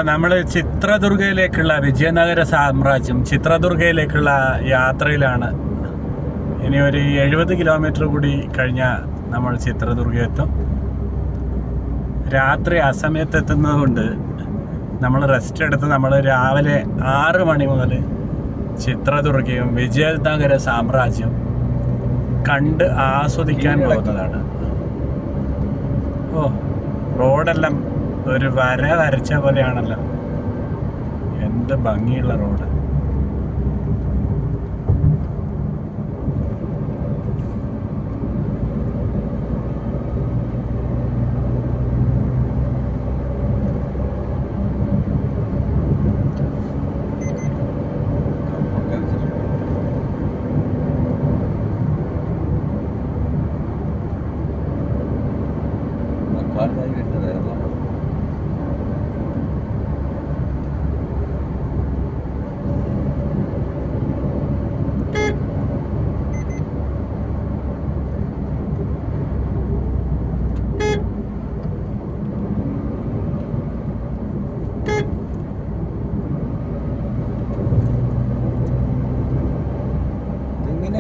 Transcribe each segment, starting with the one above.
നമ്മൾ ചിത്രദുർഗയിലേക്കുള്ള വിജയനഗര സാമ്രാജ്യം ചിത്രദുർഗയിലേക്കുള്ള യാത്രയിലാണ്. ഇനി ഒരു 70 കിലോമീറ്റർ കൂടി കഴിഞ്ഞാൽ നമ്മൾ ചിത്രദുർഗ എത്തും. രാത്രി ആ സമയത്ത് എത്തുന്നതുകൊണ്ട് നമ്മൾ റെസ്റ്റ് എടുത്ത് നമ്മൾ രാവിലെ 6 മണി മുതൽ ചിത്രദുർഗയും വിജയനഗര സാമ്രാജ്യം കണ്ട് ആസ്വദിക്കാൻ പോകുന്നതാണ്. ഓ, റോഡെല്ലാം ഒരു വര വരച്ച പോലെയാണല്ലോ. എന്ത് ഭംഗിയുള്ള റോഡ്.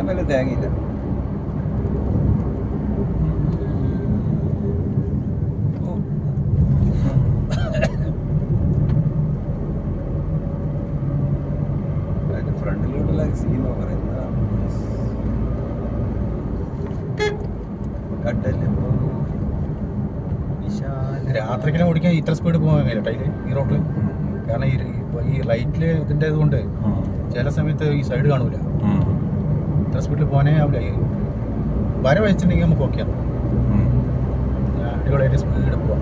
മേലെ തേങ്ങയില്ല. ഫ്രണ്ടിലോട്ടുള്ള സീനോ പറയുന്നത് രാത്രിക്കിനെ ഓടിക്കാൻ ഇത്ര സ്പീഡ് പോകാൻ കഴിയില്ല ടൈല് ഈ റോഡിൽ. കാരണം ഈ ലൈറ്റിൽ ഇതിൻ്റെ ഇതുകൊണ്ട് ചില സമയത്ത് ഈ സൈഡ് കാണൂല. ഇത്ര സ്പീഡിൽ പോകാനേ ആവില്ല. വര വെച്ചിട്ടുണ്ടെങ്കിൽ നമുക്ക് ഓക്കെയാണ്. അടിപൊളിയായിട്ട് സ്പീഡ് പോവാം.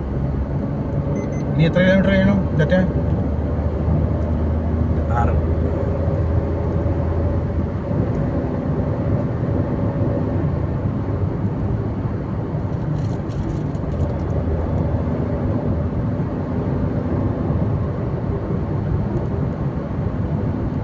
ഇനി എത്ര കിലോമീറ്റർ ചെയ്യണം തെറ്റാൻ? 6.